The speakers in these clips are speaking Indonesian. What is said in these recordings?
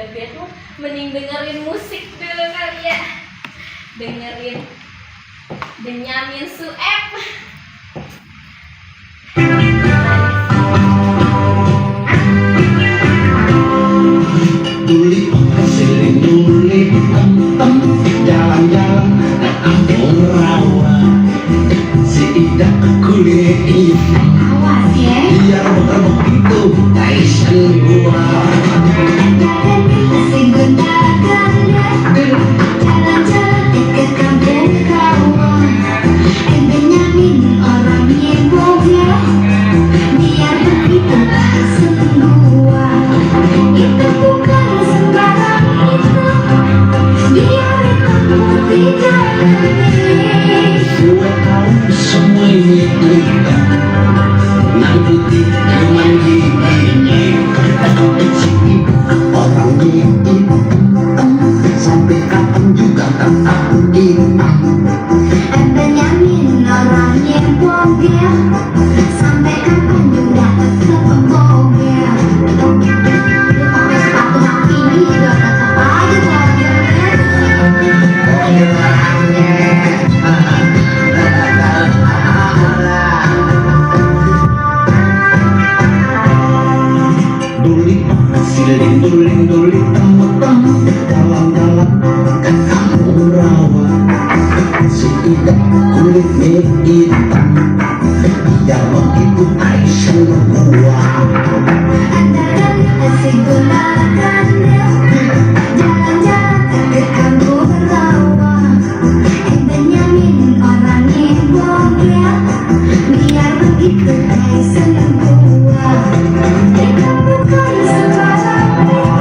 bete tuh mending dengerin musik dulu kali ya. Dengerin Benyamin Sueb. Tuli kesini tuli tem jalan-jalan ke kampung rawa. Si Ida kulit hitam, Awas ya. biar berbek itu Tyson gua. Si gonta-ganda jalan-jalan ke kampung rawa. Benyamin orangnya boga, biar begitu semua. Itu bukan sembarang itu, biar itu tidak aneh. Gue tahu semua ini hitam, yang putih cuman giginya. Si Ida orangnya hitam, sampai kapan juga tetap hitam. Benyamin orangnya boga, sampai kapan juga tetap boga. Lu pakai sepatu yang tinggi juga tetap aja Duli siling duling temu-temu dalam-dalam ke kampung rawa. Si Ida kulitnya hitam, biar begitu Tyson gua. Si gonta-ganda jalan-jalan ke kampung rawa. Benyamin orangnya boga, biar begitu semua. Itu bukan sembarang itu,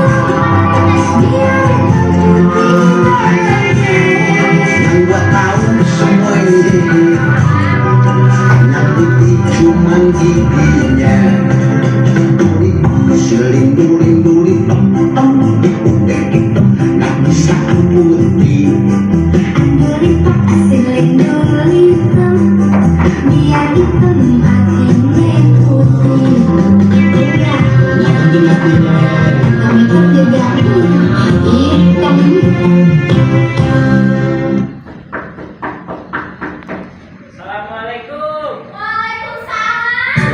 biar itu tidak aneh. Yang gua tahu semua ini, yang putih cuman giginya. Duli siling duling tem-tem, udah hitam nggak bisa putih. Duripat siling dulitem, biar hitam hatinya putih. Ya, Yang penting hatinya. kami juga hitam. Assalamualaikum. Waalaikumsalam.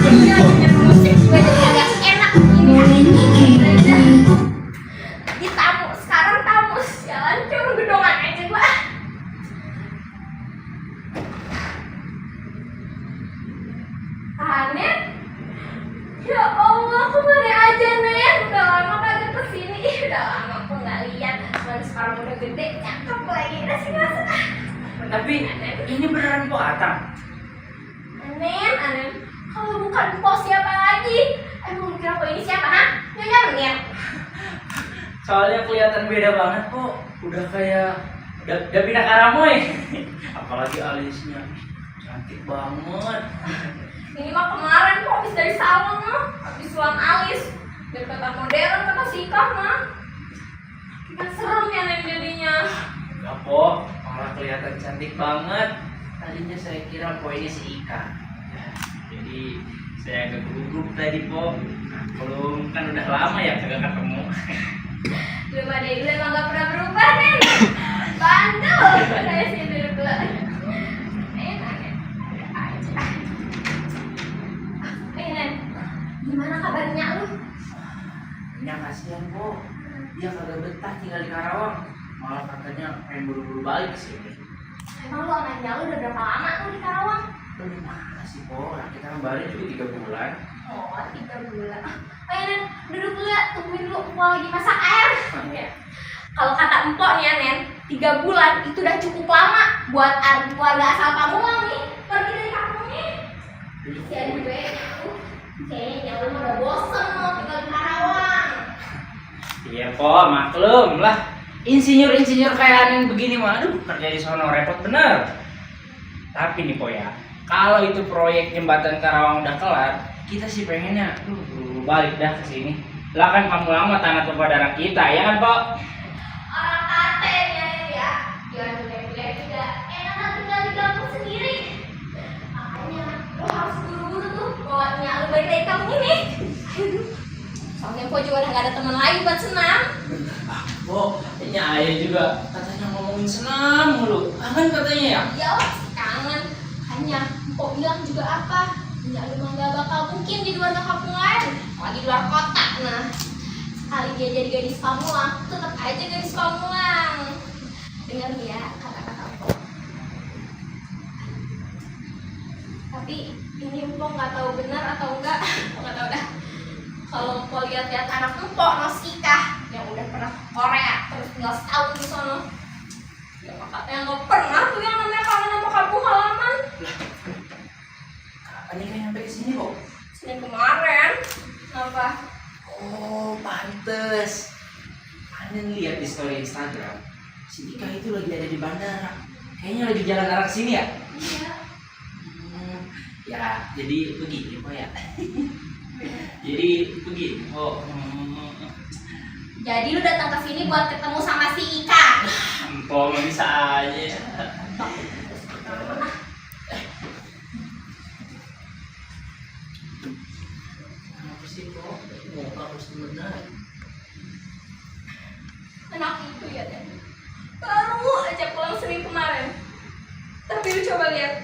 Dengerin musik gue jadi agak enak ini. Di tamu, sekarang tamu. Jalan cuma gedongan aja gua. Nen, ya Allah, kemana aja Nen? Udah lama kagak kesini. Udah lama aku nggak lihat. Cuman sekarang udah gede, cakep lagi. Udah sini masuk. Tapi ini beneran Po Atang. Anen, kalau bukan pos siapa lagi? Emang lu kira kok ini siapa, ha? Nyonya Menir. Soalnya kelihatan beda banget Po. Udah kayak udah pindah Karamoy. Apalagi alisnya cantik banget. Ini mah kemarin kok habis dari salon mah, habis sulam alis. Biar kata modern kata sikap mah. Kan serem ya Nen jadinya. Enggak Po, malah kelihatan cantik banget. Tadinya saya kira Po ini si Ika. Jadi saya agak gugup tadi Po. Belum kan udah lama ya kagak ketemu. Lu pada dulu emang gak pernah berubah Nen. Bandel. Saya sih duduk dulu. Enak ya. Ada aja. Nen, gimana kabarnya lu? Ya kasihan Po. Dia kagak betah tinggal di Karawang. Malah katanya pengen buru-buru balik ke sini. Emang lu sama Nya lu udah berapa lama tuh di Karawang? Lu gimana sih Po? Nah, kita kan baru juga 3 bulan. Oh, 3 bulan. Ayo Nen, duduk dulu ya, tungguin dulu Empok lagi masak air. Ya. Kalau kata Empok nih ya Nen, 3 bulan itu udah cukup lama buat keluarga asal kamu lah nih pergi dari kampungnya. Jadi gue, kayaknya lu udah bosen mau tinggal di Karawang. Iya Po, maklum lah. Insinyur-insinyur kayak Anin begini mah, aduh kerja di sono repot bener. Tapi nih Po ya, kalau itu proyek jembatan Karawang udah kelar, kita sih pengennya, buru-buru balik dah ke sini. Lah kan kamu lama tanah tumpah darah kita, ya kan Po? Orang katanya ya, biar bule-bule juga enak tinggal di kampung sendiri. Makanya lu harus buru-buru tuh bawa Nya lu balik dari kampung ini. Soalnya Po juga udah gak ada teman lain buat senam. Po, ini ayah juga katanya ngomongin senam mulu. Kangen katanya ya? Ya pasti kangen. Hanya Po bilang juga apa? Ya memang gak bakal mungkin di luar kampung lain, apalagi di luar kota. Nah, sekali dia jadi gadis Pamulang, tetap aja gadis Pamulang. Dengar ya kata-kata Po. Tapi ini Empok nggak tahu benar atau enggak, nggak tahu dah. Kalau Empok lihat-lihat anak Empok Rosika yang udah pernah ke Korea terus tinggal setahun di sono, ya katanya nggak pernah tuh yang namanya kangen sama kampung halaman. Kapan nih kayak nyampe kesini kok? Senin kemarin, kenapa? Oh, pantes. Kalian lihat di story Instagram, si Ika itu lagi ada di bandara. Kayaknya lagi jalan arah sini ya? Iya. Ya, jadi begini kok ya. Jadi begini kok. Jadi lu datang ke sini buat ketemu sama si Ika. Empok nggak bisa aja. Kenapa sih kok? Mau harus benar. Anak itu ya deh. Baru aja pulang Senin kemarin. Tapi lu coba lihat,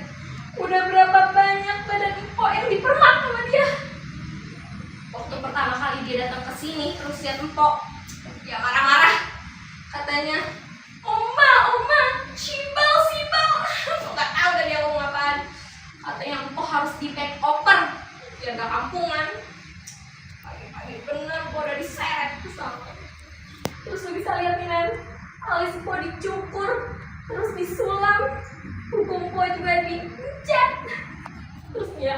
udah berapa banyak badan Empok yang dipermak sama dia. Waktu pertama kali dia datang ke sini terus lihat Empok, dia marah-marah. Katanya, Oma, sibal. Nggak tahu udah dia ngomong apaan. Katanya Empok harus di take over biar gak kampungan. Pagi-pagi bener gua udah diseret ke sana. Terus lu bisa lihat nih Nen, alis Po dicukur, terus disulam, kuku Po juga dicat. Terus ya,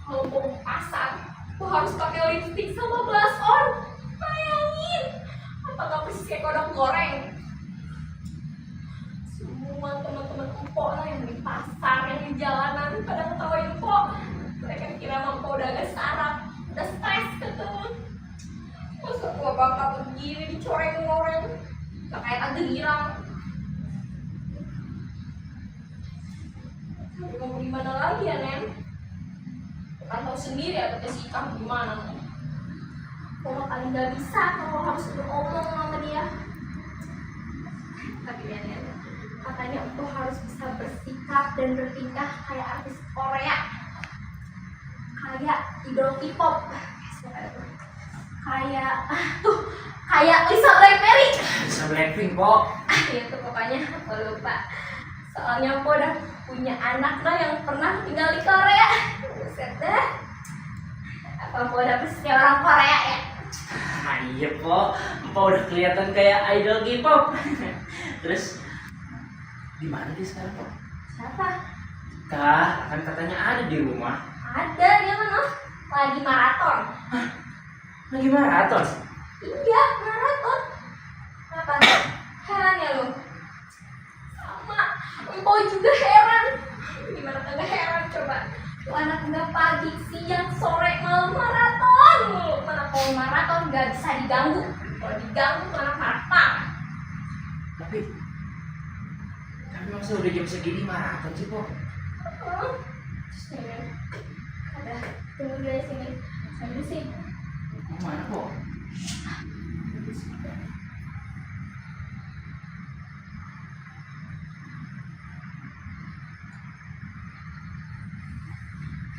kalau Po mau pasang, Po harus pakai lipstick sama blush on. Bayangin, apakah persis kayak kodok goreng? Semua teman-teman Empok lah yang di pasar, yang di jalanan pada ngetawain Po. Mereka kira Empok udah agak sarap, udah stres ketemu. Masa gua bakal begini dicoreng-coreng, gak kayak Tante Girang. Mau gimana lagi ya Nen? Kan tahu sendiri ya kata si Ika gimana nih. Kalau paling gak bisa kalau harus ngomong sama dia. Tapi ya Nen, katanya Empok harus bisa bersikap dan bertingkah kayak artis Korea, kayak idol K-pop, kayak Lisa Blackpink. Bisa Blackpink kok. Ya itu pokoknya aku lupa. Soalnya aku udah punya anak lah yang pernah tinggal di Korea. Buset dah. Apa aku udah persis kayak orang Korea ya? Iya po, Empok udah kelihatan kayak idol K-pop. Terus di mana dia sekarang po? Siapa? Kak, kan katanya ada di rumah. Ada dia mana? Lagi maraton. Lagi maraton. Iya, maraton. Apa? Heran ya lu? Sama, Empok juga heran. Gimana kagak heran coba? Tuh anak udah pagi, siang, sore, malam maraton mulu. Mana kalau maraton gak bisa diganggu. Kalau diganggu tuh anak maraton. Tapi masa udah jam segini maraton sih po? Sini. Ada, tunggu dari sini. Sambil sih. Mau mana po?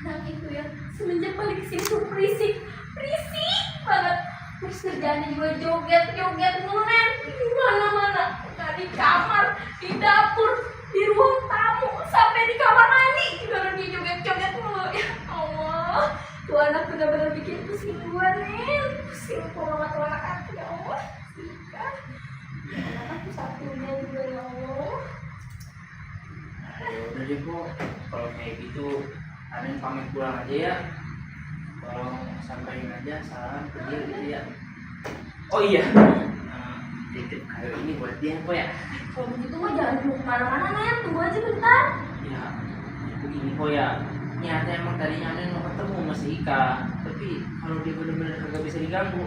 Anak itu ya, semenjak balik kesini tuh berisik banget. Terus kerjaannya juga joget mulu Nen. Di mana-mana, nggak di kamar, di dapur, di ruang tamu, sampai di kamar mandi juga dia joget mulu. Ya Allah, tuh anak benar-benar bikin pusing gua Nen. Pusing kalau nggak tuh anak aku ya Allah. Sika, anak aku satunya juga ya Allah. Udah deh po, kalau kayak gitu Anin pamit pulang aja ya. Tolong sampaikan aja salam ke dia gitu ya. Oh iya, titip kado ini buat dia po ya. Kalau begitu mah jangan dulu kemana-mana Nen, tunggu aja bentar. Ya, begini po ya. Nyata emang tadinya Anin mau ketemu sama si Ika, tapi kalau dia benar-benar kagak bisa diganggu,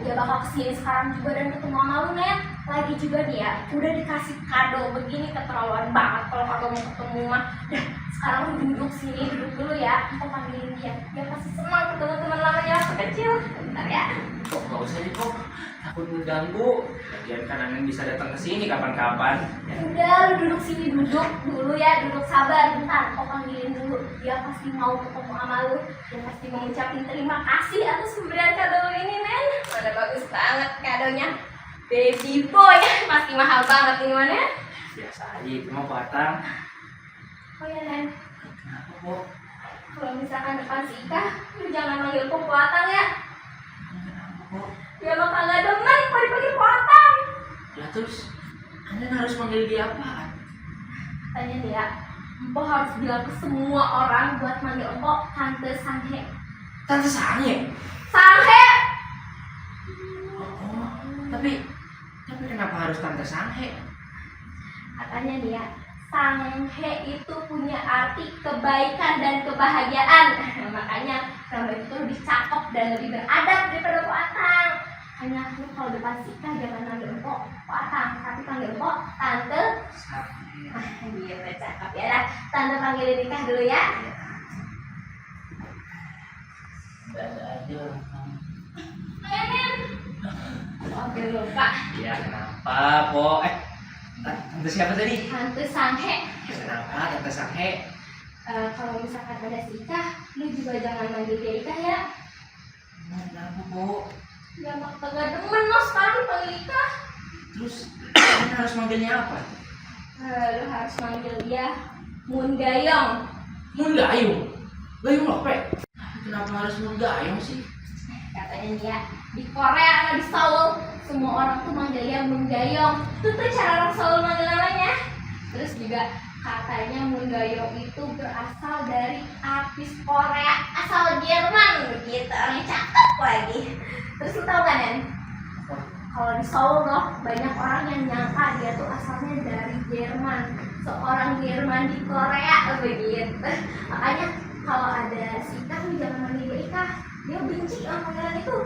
Dia bakal kesini sekarang juga dan ketemu sama lu Nen. Lagi juga dia udah dikasih kado begini, keterlaluan banget kalau kagak mau ketemu mah. Dah, sekarang lu duduk dulu ya, kita panggilin dia. Dia pasti senang ketemu teman kecil. Bentar ya. Kok nggak usah nih kok, takut ngeganggu. Lagian kan Anen bisa datang ke sini kapan-kapan. Ya. Udah, lu duduk sini, duduk dulu ya, duduk sabar bentar. Kok panggilin dulu, dia pasti mau ketemu sama lu. Dia pasti mau ngucapin terima kasih atas pemberian kado lu ini, Nen. Mana bagus banget kadonya. Baby boy, pasti mahal banget ini mana? Biasa aja itu mau batang. Oh ya, Nen. Kenapa kok? Kalau misalkan depan si Ika, lu jangan manggil kok Poatang ya. Kenapa kok? Dia bakal gak demen kalau dipanggil Poatang. Ya terus Anen harus manggil dia apa? Tanya dia, Empo harus bilang ke semua orang buat manggil Empo Tante Sanghe. Tante Sange. Sanghe! Oh, tapi kenapa harus Tante Sange? Katanya dia, Sanghe itu punya arti kebaikan dan kebahagiaan. Makanya nama itu lebih cakep dan lebih beradab daripada Poatang. Hanya lu kalau depan si Ika jangan manggil Empo Poatang, tapi panggil Empo Tante. Iya, cakep ya dah. Tante panggilin Ika dulu ya. Ada aja orang kamu. Nen. Oke lupa. Ya kenapa po? Tante siapa tadi? Tante Sanghe. Kenapa Tante Sange? Kalau misalkan ada si Ika, lu juga jangan manggil dia Ika ya. Kenapa po? Ya mak kagak demen lo sekarang panggil Ika. Terus Anen harus manggilnya apa? Lu harus manggil dia Mun Gayong. Mun Gayung? Gayung lope? Kenapa harus Mun Gayung sih? Katanya dia di Korea atau di Seoul semua orang tuh manggil dia Mun Gayong. Itu tuh cara orang Seoul manggil namanya. Terus juga katanya Mun Gayong itu berasal dari artis Korea asal Jerman begitu. Orangnya cakep lagi. Terus lu tau kan Nen? Kalau di Seoul loh banyak orang yang nyangka dia tuh asalnya dari Jerman. Seorang Jerman di Korea begitu. Makanya kalau ada si Ika lu jangan manggil dia Ika. Dia benci sama panggilan itu.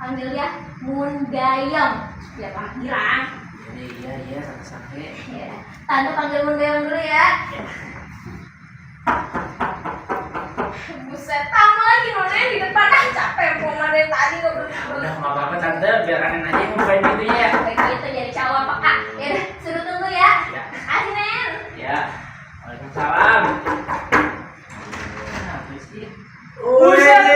Panggil dia Mun Gayong. Dia panggilan. Iya Tante Sange. Ya. Tante panggil Mun Gayong dulu ya. Buset, tamu lagi Nona di depan capek mau dari tadi ngobrol. Udah nggak apa-apa Tante, biar Anen aja yang bukain pintunya ya. Begitu jadi cowok peka. Ya udah, suruh tunggu ya. Ya. Makasih Nen. Ya. Waalaikumsalam. Apa sih? Buset,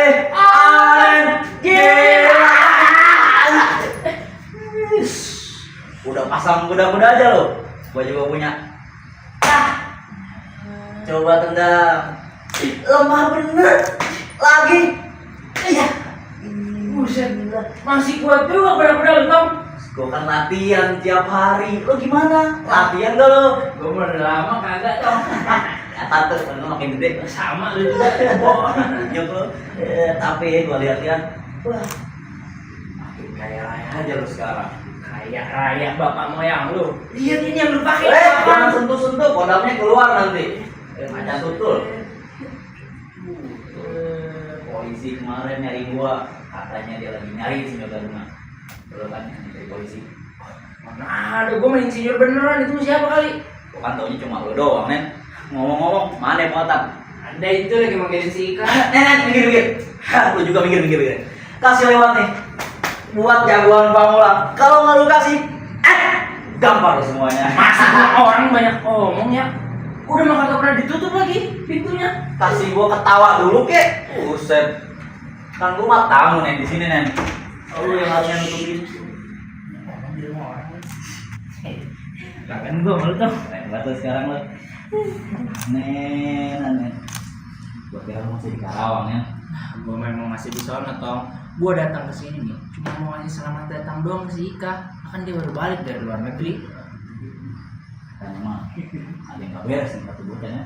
udah pasang kuda-kuda aja lo. Gua juga punya. Coba tendang. Lemah bener. Lagi. Iya. Buset, masih kuat juga kuda-kuda lu Tom. Gua kan latihan tiap hari. Lo gimana? Latihan gak lo? Gue udah lama kagak Tom. Ya tante, lo makin gede. Sama lu juga. Bohong. Nyok lo. Tapi gua lihat-lihat. Wah. Makin kaya raya aja lo sekarang. Kayak raya bapak moyang lu. Lihat ini yang lu pakai. Jangan sentuh-sentuh, kodamnya keluar nanti. Macan tutul. Polisi kemarin nyari gua, katanya dia lagi nyari si Yoga rumah. Belum kan dari polisi. Mana ada, gue main insinyur beneran, itu siapa kali? Gua kan taunya cuma lo doang, Nen. Ngomong-ngomong, mana Poatang? Ada itu lagi manggilin si Ika. Nen, minggir. Lu juga minggir. Kasih lewat nih. Buat jagoan pamula. Kalau nggak lu kasih, gampar lo semuanya. Masa orang banyak omong ya? Udah mah kagak pernah ditutup lagi pintunya. Kasih gua ketawa dulu kek. Buset. Kan gua mah tamu Nen di sini Nen. Lu yang harusnya nutupin. Ngomong di rumah orang. Kangen gue malu tuh. Keren banget lo sekarang lo. Nen. Gua kira lu masih di Karawang ya. Gue memang masih di sana Tong. Gue datang ke sini nih, cuma mau ngasih selamat datang doang ke si Ika. Kan dia baru balik dari luar negeri. Kan mah ada yang nggak beres nih kata bocahnya.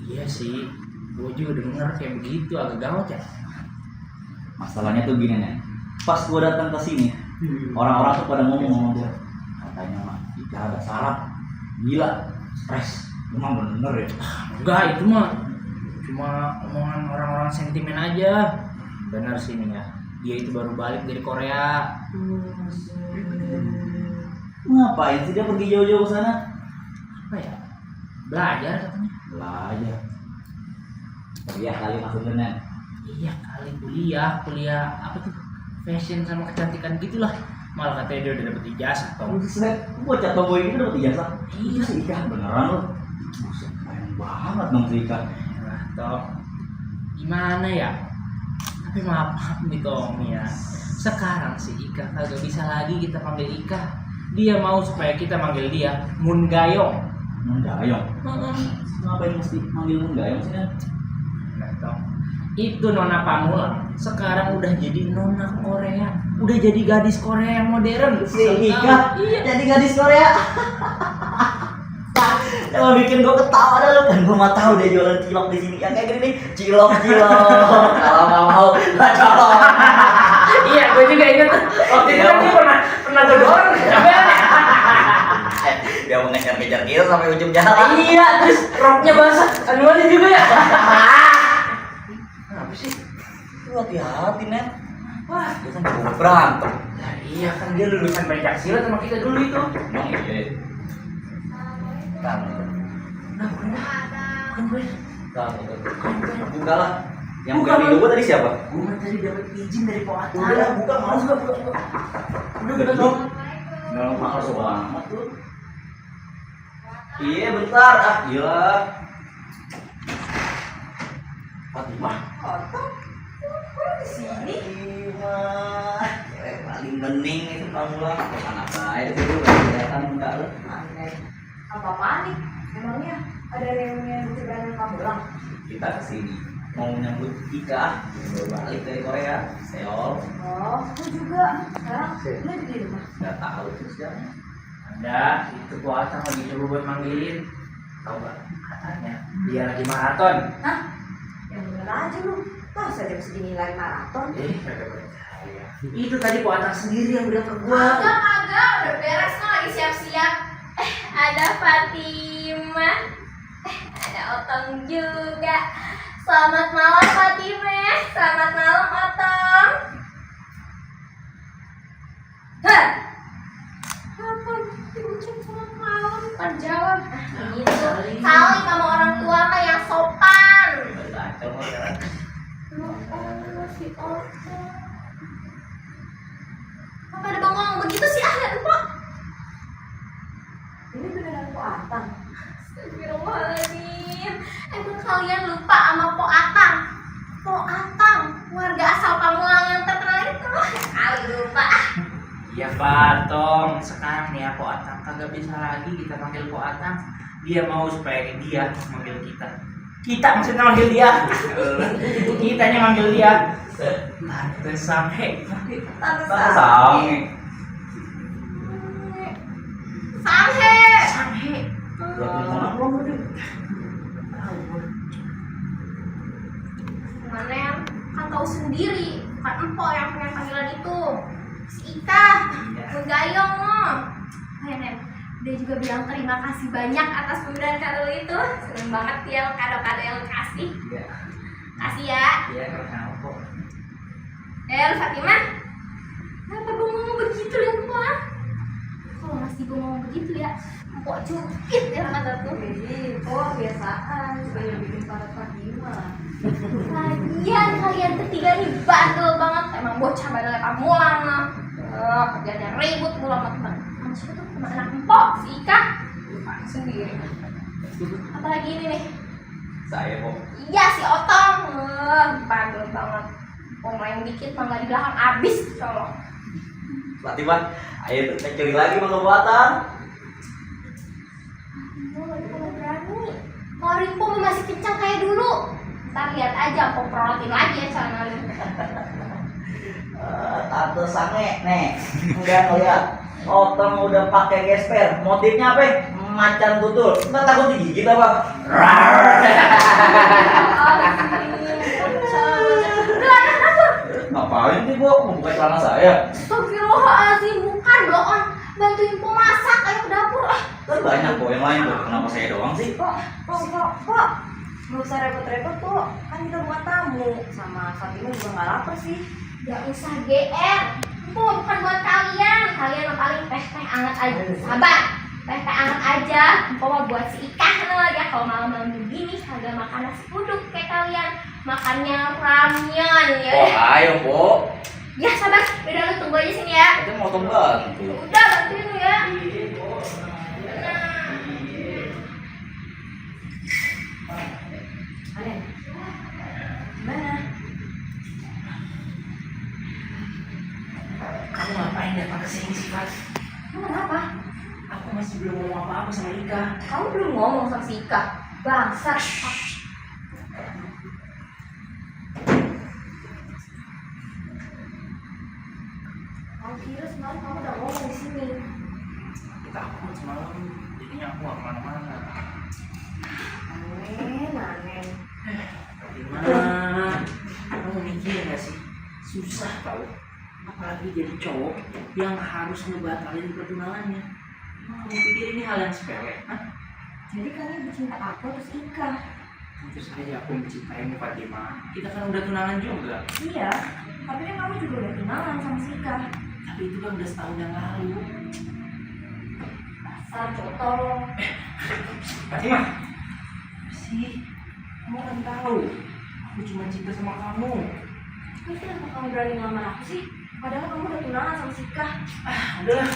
Iya sih, gue juga denger kayak begitu, agak gawat ya. Masalahnya tuh gini Nen. Pas gua datang ke sini, orang-orang tuh pada ngomong sama gua. Katanya mah Ika ada sarap, gila, stres. Emang bener ya? Enggak, itu mah cuma omongan orang-orang sentimen aja. Benar sih nih ya, dia itu baru balik dari Korea. Ngapain sih dia pergi jauh-jauh ke sana? Apa ya? Belajar katanya. Belajar. Kuliah kali maksudnya Nen. Iya kali kuliah apa tuh fashion sama kecantikan gitulah, malah katanya dia udah dapet ijazah tau. Buset, bocah tomboy gitu dapet ijazah. Iya. Si Ika beneran lo. Buset, keren banget dong si Ika. Nah, toh gimana ya? Tapi maaf nih Tom ya. Sekarang si Ika kagak bisa lagi kita panggil Ika. Dia mau supaya kita manggil dia Mun Gayong. Mun Gayong. Ngapain mesti manggil Mun Gayong sih kan? Nah, toh itu Nona Pamulang sekarang udah jadi Nona Korea, udah jadi gadis Korea yang modern. Si Ika jadi gadis Korea. Emang bikin gue ketawa dah lu kan, gue mah tahu dia jualan cilok di sini yang kayak gini nih, cilok. Kalau nggak mau, nggak colok. Iya, gue juga inget waktu itu kan dia pernah gue dorong Dia mau ngejar-ngejar kita sampai ujung jalan. Iya, terus roknya basah, anuannya juga ya. Apa sih? Lu hati-hati Nen. Wah, dia kan gue berantem. Nah, iya kan dia lulusan Pancasila sama kita dulu itu. Emang iya. Kamu, Nah, bukan gue. buka lah. Yang buka video gue tadi siapa? Gue tadi dapat izin dari Pak Atta. Udah, buka, males gak buka. Udah dong. Nggak mahal banget tuh. Iya bentar, gila. Fatimah. Sini. Fatimah. Cewek paling bening itu kamu lah. Bukan apa aja sih lu nggak kelihatan enggak lu. Apa panik? Emangnya ada reunian bucinan kamu lang? Kita kesini mau menyambut Ika baru balik dari Korea, Seoul. Oh, aku juga. Sekarang lu di rumah. Nggak tahu terus jalan. Ada, itu Pak Atta lagi coba buat manggilin. Tahu gak? Katanya dia lagi maraton. Hah? Yang bener aja lu. Masa jam segini lagi maraton? Kagak percaya. Itu tadi Pak Atta sendiri yang bilang ke gua. Kagak, udah beres nih lagi siap-siap. Ada Fatimah. Ada Otong juga. Selamat malam Fatimah. Selamat malam Otong. Hah? Apa? Diucap selamat malam bukan jawab. Gitu. Saling sama orang tua mah yang sopan. Kacau kan. Si Otong. Apa ada bengong begitu sih? Lihat Empok. Ini beneran Po Atang. Astagfirullahaladzim. Emang kalian lupa sama Po Atang? Po Atang, warga asal Pamulang yang terkenal itu. Kali lupa. Iya Pak Tong, sekarang nih ya Po Atang kagak bisa lagi kita panggil Po Atang. Dia mau supaya dia manggil kita. Kita maksudnya manggil dia. Kitanya manggil dia. Tante Samhe. Sange. Samhe. Samhe. Mana yang kan tahu sendiri, bukan Empok yang punya panggilan itu. Si Ika, menggayong loh. Oh ya Nen, dia juga bilang terima kasih banyak atas pemberian kado itu. Seneng banget ya kado-kado yang lu kasih. Iya. Kasih ya. Iya kenapa kok? Lu Fatimah, kenapa gue ngomong begitu lihat Empok? Kalau masih gue ngomong begitu ya, Empok cupit ya kata tuh. Oh, biasaan supaya bikin para Fatimah. Lagian kalian ketiga nih bandel banget. Emang bocah bandelnya Pamulang lah. Kerjanya ribut mulu sama teman. Siapa tuh? Sama anak Empok, si Ika. Lupa sendiri. Apalagi ini nih? Saya kok. Iya si Otong. Bandel banget. Main dikit mah nggak di belakang abis colok. Fatimah, ayo kita curi lagi mau buatan. Kalau berani, kalau Rimpo masih kencang kayak dulu. Ntar lihat aja, aku peroletin lagi ya celana lu. Tante Sange, nih, enggak ngeliat. Otong udah pakai gesper, motifnya apa? Macan tutul. Ntar takut digigit apa? Ngapain sih bu? Mau buka celana saya? Astagfirullahaladzim, bukan doang. Bantuin pemasak, ayo ke dapur. Kan banyak kok yang lain tuh. Kenapa saya doang sih? Kok, nggak usah repot-repot kok. Kan kita buat tamu. Sama Fatimah juga nggak lapar sih. Gak usah GR. Itu bukan buat kalian. Kalian yang paling teh anget aja. Sabar. Teh anget aja. Empok mah buat si Ika lagi ya. Kalau malam-malam begini kagak makan nasi uduk kayak kalian. makannya ramyeon ya. Oh, ayo, Po. Ya sabar, udah lu tunggu aja sini ya. Kita mau bantu. Udah bantuin lu ya. Alen, gimana? Kamu ngapain datang ke sini sih, Fat? Lu kenapa? Aku masih belum ngomong apa-apa sama Ika. Kamu belum ngomong sama si Ika. Bangsat. Aku kira semalam kamu udah ngomong di sini. Kita takut semalam, jadinya aku gak kemana-mana. Anen. Gimana? Kamu mikir gak sih? Susah tau. Apalagi jadi cowok yang harus ngebatalin pertunangannya. Kamu pikir ini hal yang sepele? Hah? Jadi kalian bercinta aku terus Ika. Tentu saja aku mencintaimu, Fatima. Kita kan udah tunangan juga. Iya, tapi kan kamu juga udah tunangan sama si Ika. Tapi itu kan udah setahun yang lalu. Dasar cowok tolong. Fatima, sih, kamu kan tahu aku cuma cinta sama kamu. Terus kenapa kamu berani ngelamar aku sih? Padahal kamu udah tunangan sama si Ika. Udahlah,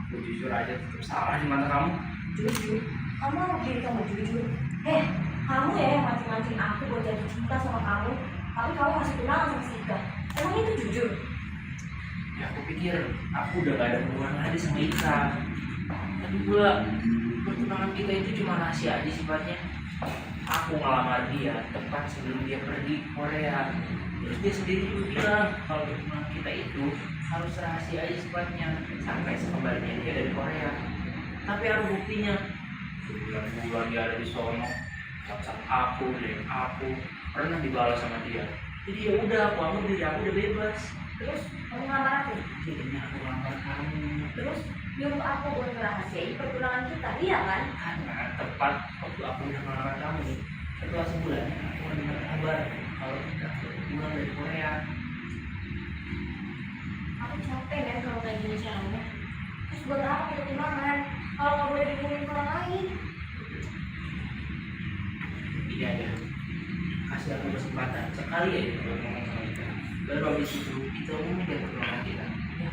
aku jujur aja tetap salah di mata kamu. Jujur, kamu diri kamu jujur. Kamu ya yang mancing-mancing aku buat jadi cinta sama kamu. Tapi kamu masih tunangan sama si Ika. Emang itu jujur? Ya aku pikir aku udah gak ada hubungan lagi sama Ika. Tapi pula pertunangan kita itu cuma rahasia aja sifatnya. Aku ngelamar dia tepat sebelum dia pergi ke Korea. Terus dia sendiri juga bilang kalau pertunangan kita itu harus rahasia aja sifatnya sampai sekembalinya dia dari Korea. Tapi ada buktinya. Bulan-bulan dia ada di sono. WhatsApp aku, DM aku, pernah dibalas sama dia. Jadi ya udah, aku anggap diri aku udah bebas. Terus kamu ngelamar aku? Jadinya aku ngelamar kamu. Terus nyuruh aku buat ngerahasiain pertunangan kita, iya kan? Karena tepat waktu aku udah ngelamar kamu nih, setelah sebulan aku udah dengar kabar kalau kita pulang dari Korea. Aku capek kan kalau kayak gini caranya. Terus buat apa kita tunangan? Kalau nggak boleh dihubungin ke orang lain? Ini aja, kasih aku kesempatan sekali aja buat ngomong sama kita. Baru habis itu kita umumnya dia pertunangan kita. Ya.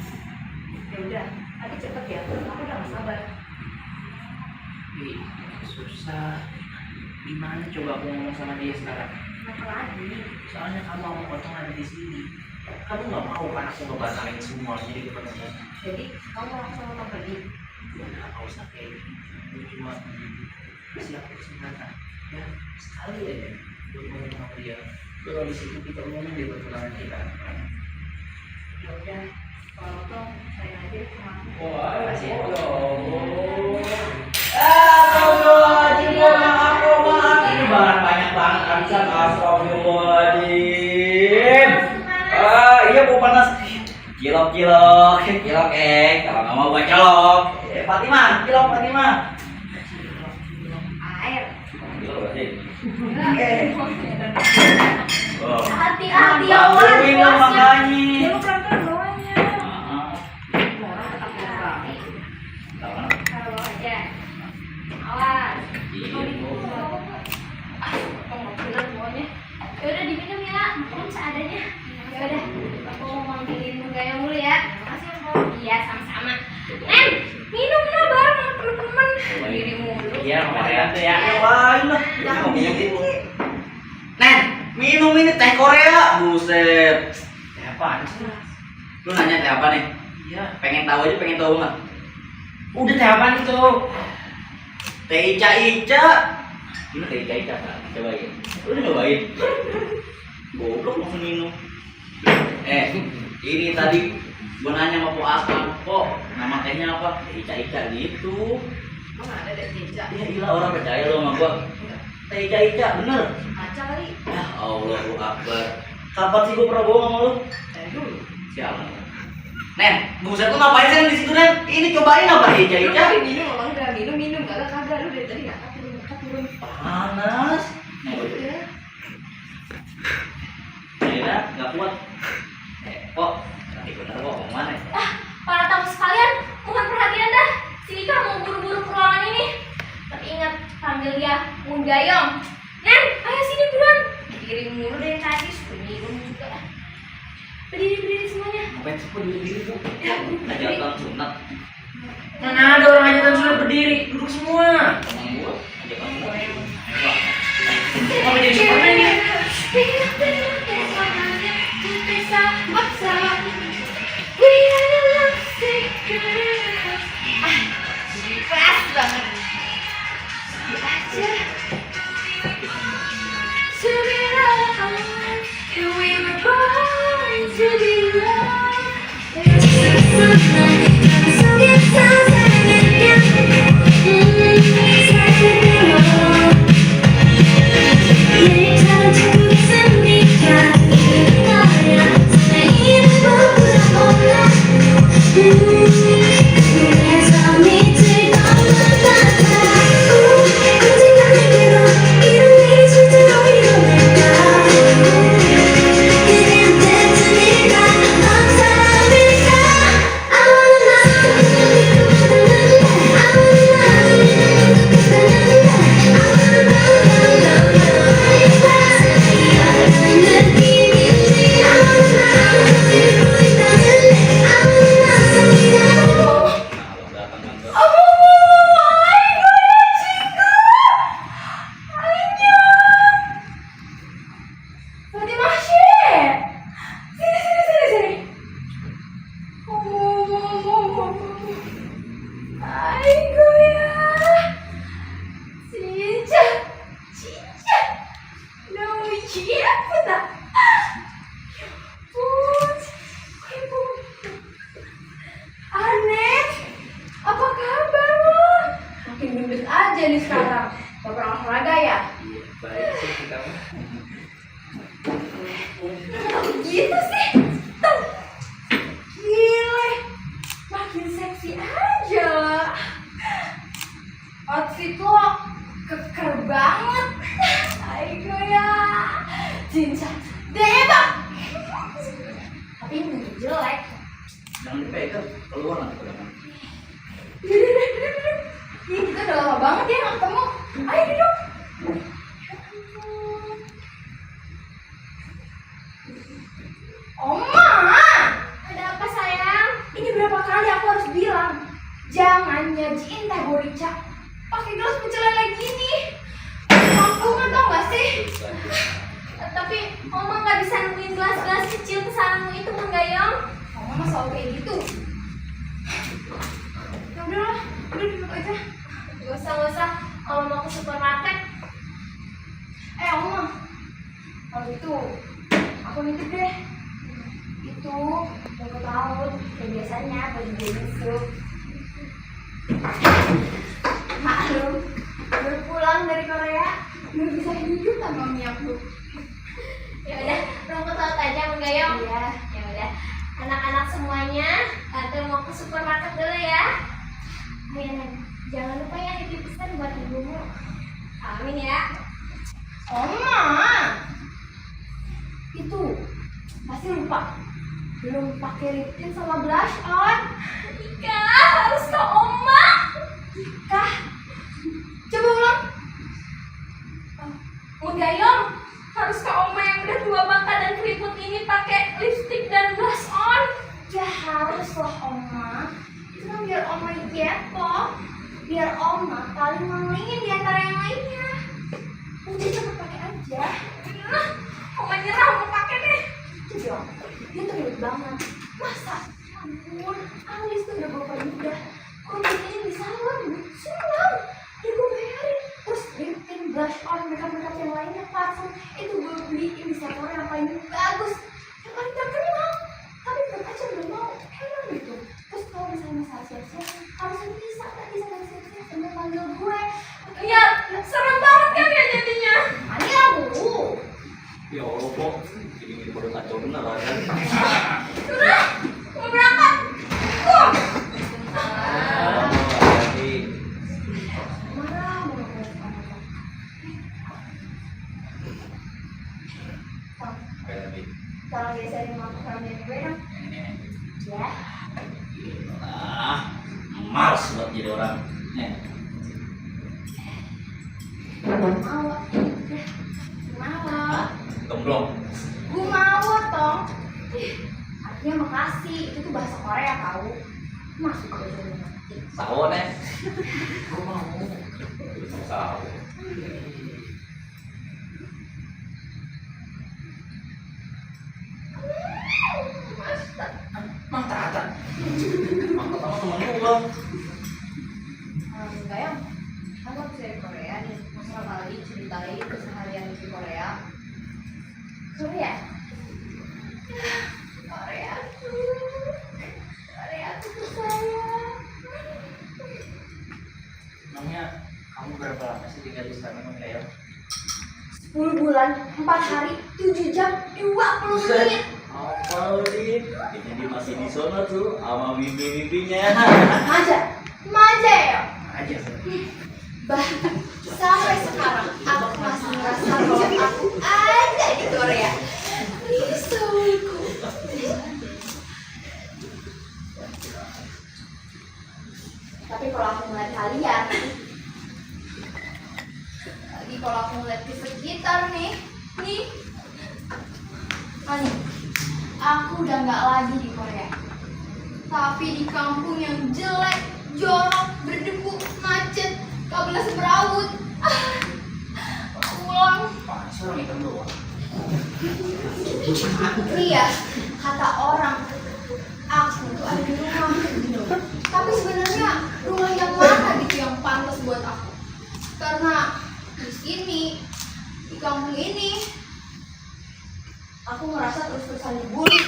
Ya udah, tapi cepet ya. Aku udah nggak sabar. Tapi susah. Gimana coba aku ngomong sama dia sekarang? Kenapa lagi? Soalnya kamu mau potong ada di sini. Kamu nggak mau kan aku ngebatalin semua jadi kepentingan. Jadi kamu mau aku sama Kak pergi? Ya nggak usah kayak gitu. Aku cuma kasih aku kesempatan. Ya sekali aja buat ngomong sama dia. Baru habis itu kita ngomongin di pertunangan kita. Ya udah, kalau tuh saya aja sama aku. Makasih ya. Ini barang banyak banget habisan. Astagfirullahaladzim. Iya Bu panas. Cilok. Kalau nggak mau buat colok. Fatima, cilok Fatima. Air. Cilok berarti. Hati-hati ya Bang, Wan, beliin dong bosnya. makanya. Lu pelan-pelan bawahnya. Orang tetap berani. Kalau aja. Awas. Nggak bilang semuanya. Ya udah diminum ya, makan seadanya. Ya udah, aku mau manggilin Gaya mulu ya. Makasih ya Mbak. Iya, sama-sama. Minum lah bareng sama temen-temen. Diri mulu. Iya, makasih tuh ya. Lain lah. Jangan Minum. Nen, minum ini teh Korea. Buset. Teh apaan sih? Lu nanya teh apa nih? Iya. Pengen tahu aja, pengen tahu banget. Udah teh apaan itu? Teh Ica. Ini teh Ica kan? Cobain. Lu udah nyobain? Goblok langsung minum. Ini tadi gua nanya sama Po Akang, kok nama tehnya apa? Teh Ica gitu. Emang ada deh jejak. Ya gila, orang percaya lo sama gua. Teh Ica, bener. Kaca kali. Ya Allahu Akbar. Kapan sih gua pernah bohong sama lu? Dari dulu. Sialan. Nen, buset lu ngapain sih di situ, Nen? Ini cobain apa Teh Ica? Lu minum, abang udah minum. Kagak lu dari tadi nggak turun. Panas. Nih, Udah. ya, nggak kuat. Kok, nanti bener kok, mau mana? Para tamu sekalian, mohon perhatian dah. Si Ika mau buru-buru ke ruangan ini. Tapi ingat, panggil dia Moon Gayong. Nen, ayo sini buruan. piring mulu dari tadi, suruh minum juga. Berdiri semuanya. Ngapain sih berdiri bu? Hajatan sunat. Mana ada orang hajatan sunat berdiri, duduk semua. Emang gua hajatan sunat. Apa jadi seperti ini? Keras banget. Aja. To be loved, we were born to be loved. Aja nih sekarang, gak pernah olahraga ya? Baik sih kita. Gitu sih, tuh, gile, makin seksi aja. Outfit lo keker banget. Ayo ya, cinta debak. Tapi ini jelek. Jangan dipegang, keluar nanti pegangan. Ih, kita udah lama banget ya nggak ketemu. Ayo duduk. Oma, ada apa sayang? Ini berapa kali aku harus bilang jangan nyajiin teh borica pakai gelas pecel lagi nih. Kampungan tau gak sih? Tapi Oma nggak bisa nemuin gelas-gelas kecil kesayanganmu itu menggayang. Oma mah selalu kayak gitu. Ya udahlah, udah duduk aja. Gak usah. Kalau mau ke supermarket. Oma, kalau itu aku nitip deh. Itu berapa tahun kayak biasanya baju bisu. Maklum, baru pulang dari Korea, belum bisa hidup tanpa minyak bu. Ya udah, rumput laut aja menggayong. Iya, ya udah. Anak-anak semuanya, tante mau ke supermarket dulu ya. Ayo Nen, jangan lupa ya nitip pesan buat ibumu. Amin ya. Oma, itu pasti lupa. Belum pakai lip tint sama blush on. Ika, harus ke Oma. Ika, coba ulang. Menggayong, harus ke Oma yang udah tua bangka dan keriput ini pakai lipstick dan blush on. Ya harus lah Oma. Itu kan biar Oma kepo. Biar Oma paling ngelingin di antara yang lainnya. Udah cepet pakai aja. Oma nyerah, mau pakai deh. Coba, dia tuh ribet banget. Masa? Ampun, alis tuh udah bawa juga. Kok bikin di salon? Silang. Ya gue bayarin. Terus lip tint, blush on, makeup yang lainnya, parfum. Itu gue beliin di Sephora yang paling bagus, yang paling terkenal. Tapi tetap aja belum mau. Heran gitu. Terus kalau misalnya masalah siap-siap, harusnya bisa tadi sama siap-siap sambil panggil gue. Ya, serem banget kan ya jadinya. Ani aku. Ya Allah kok, ini pada kacau bener kan? Sudah, mau berangkat. Marah banget sama kamu. Kalau biasanya mau kalian gue kan? Ya. Males buat jadi orang. Mau. Mau. Gemblong. Gue mau tong. Artinya makasih. Itu tuh bahasa Korea tahu. Masuk ke dalam hati. Sawo nih. Gue mau. Sawo. Mang Tata. Mang Tata sama temen gue. Enggak ya. Aku habis dari Korea nih. Masalah kali ceritain keseharian di Korea. Korea. Korea tuh sayang. Emangnya kamu berapa lama sih tinggal di sana, Mang Leo? 10 bulan, 4 hari, 7 jam, 20 menit. Apa nih? Jadi masih di sana tuh sama mimpi-mimpinya. Maja ya. Aja sih. Bahkan sampai sekarang aku masih merasa bahwa aku ada di Korea. Risauku. Tapi kalau aku ngeliat kalian, lagi kalau aku ngeliat di sekitar nih, aku udah nggak lagi di Korea, tapi di kampung yang jelek, jorok, berdebu, macet, kabel semrawut. Pulang. Pak, suruh hitam doang. Iya, kata orang, aku tuh ada di rumah. Tapi sebenarnya rumah yang mana gitu yang pantas buat aku? Karena di sini, di kampung ini, aku ngerasa terus-terusan dibully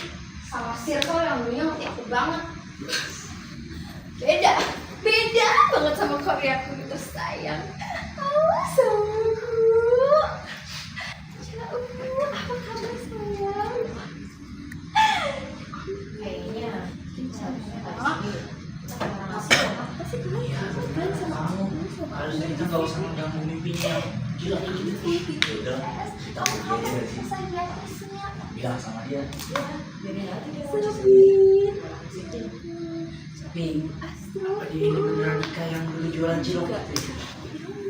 sama circle yang dulunya ngerti aku banget. Beda banget sama Korea aku itu sayang. Sayangku. Jauh, apa kabar sayang? Kayaknya seharusnya Apa sih kalian sama Kamu harusnya kita nggak usah mengganggu mimpinya yang gila kayak gitu. Udah, kamu harus sayang isinya. bilang sama dia. biarin aja dia Sabin. Tapi apa dia ini beneran kayak yang dulu jualan cilok?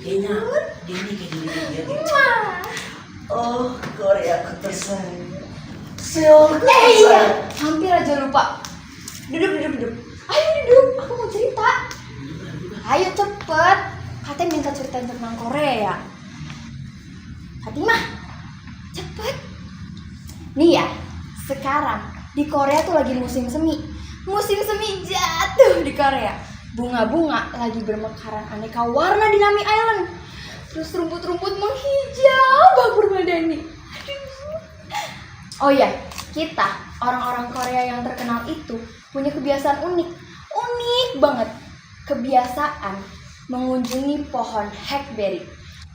Kayaknya dia ini kayak diri dia deh. Wah. Oh, Korea aku tersayang. Seoul Iya, hampir aja lupa. Duduk. Ayo duduk, aku mau cerita. Ayo cepet. Katanya minta ceritain tentang Korea. Fatimah, cepet. Nih ya, sekarang di Korea tuh lagi musim semi. Musim semi jatuh di Korea. Bunga-bunga lagi bermekaran aneka warna di Nami Island. Terus rumput-rumput menghijau bak permadani. Oh iya, kita orang-orang Korea yang terkenal itu punya kebiasaan unik banget. Kebiasaan mengunjungi pohon hackberry.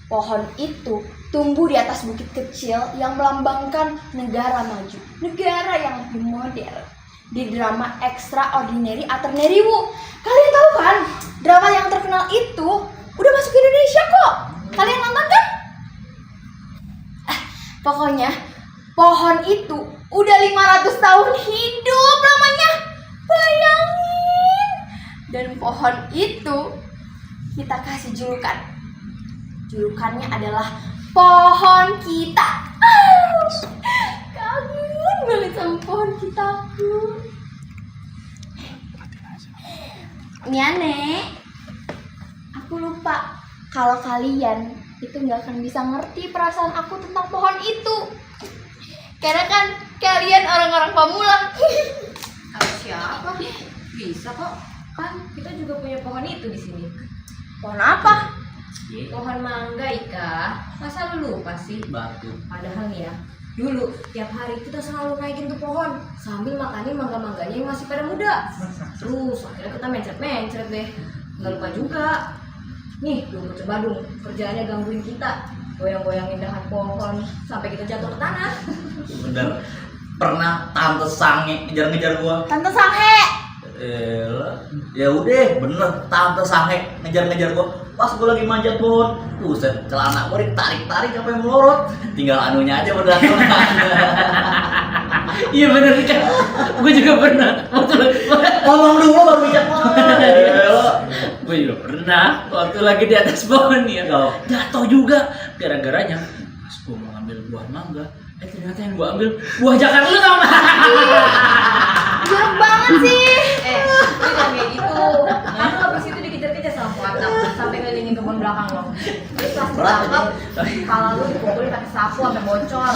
Pohon itu tumbuh di atas bukit kecil yang melambangkan negara maju, negara yang lebih modern. Di drama Extraordinary Attorney Woo. Kalian tahu kan, drama yang terkenal itu udah masuk ke Indonesia kok. Kalian nonton kan? Pokoknya pohon itu udah 500 tahun hidup lamanya. Bayangin. Dan pohon itu kita kasih julukan. Julukannya adalah pohon kita. Kangen banget sama pohon kitaku. Nek, aku lupa kalau kalian itu nggak akan bisa ngerti perasaan aku tentang pohon itu. Karena kan kalian orang-orang Pamulang. Kalau siapa? Bisa kok. Kan kita juga punya pohon itu di sini. Pohon apa? Pohon mangga, Ika. Masa lu lupa sih? Batu. Padahal nih ya, dulu tiap hari kita selalu naikin tuh pohon sambil makanin mangga-mangganya yang masih pada muda. Terus akhirnya kita mencret-mencret deh. Nggak lupa juga. Nih, Dumut Badung kerjaannya gangguin kita, goyang-goyangin dahan pohon sampai kita jatuh ke tanah. Bener. Pernah tante Sange ngejar-ngejar gua. Tante Sange. Ya udah, bener tante Sange ngejar-ngejar gua. Pas gua lagi manjat pohon, buset, celana gua ditarik-tarik sampai melorot. Tinggal anunya aja berdarah. Iya bener kan, gue juga pernah. Ngomong dulu baru bijak Gue juga pernah waktu lagi di atas pohon ya. Jatuh juga gara-garanya pas gue mau ngambil buah mangga, Ternyata yang gua ambil buah Jakarta lu tau nggak? Jorok banget sih. Lu jangan kayak gitu. Kan lu abis itu dikejar-kejar sama Fuatap sampai ngelilingin kebun belakang lo. Terus pas ditangkap, kepala lu dipukulin pakai sapu sampai bocor.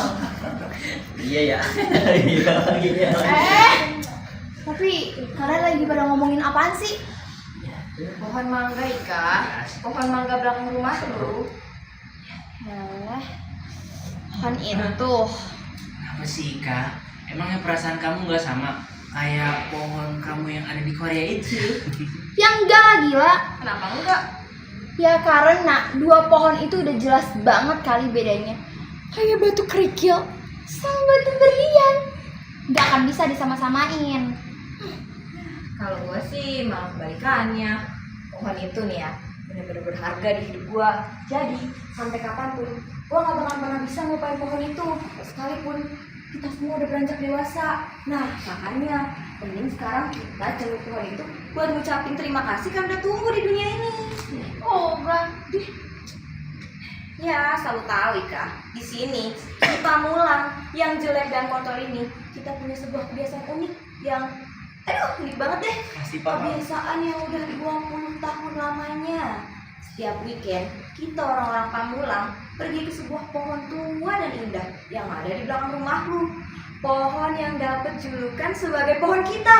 Iya ya. Iya. Tapi kalian lagi pada ngomongin apaan sih? Pohon mangga Ika, pohon mangga belakang rumah lu. Pohon itu. Apa sih Kak? Emangnya perasaan kamu nggak sama kayak pohon kamu yang ada di Korea itu? Yang enggak lah, gila. Kenapa enggak? Ya karena dua pohon itu udah jelas banget kali bedanya. Kayak batu kerikil sama batu berlian. Nggak akan bisa disama-samain. Kalau gua sih malah kebalikannya. Pohon itu nih ya, bener-bener berharga di hidup gua. Jadi sampai kapanpun gua nggak bakal pernah bisa ngelupain pohon itu, sekalipun kita semua udah beranjak dewasa. Nah makanya mending sekarang kita cari pohon itu buat ngucapin terima kasih karena udah tumbuh di dunia ini. Oh, berarti Ya selalu tahu Ika, di sini di Pamulang yang jelek dan kotor ini kita punya sebuah kebiasaan unik yang unik banget deh. Masih paham. Kebiasaan yang udah 20 tahun lamanya. Setiap weekend, kita orang-orang Pamulang pergi ke sebuah pohon tua dan indah yang ada di belakang rumah lu. Pohon yang dapat julukan sebagai pohon kita.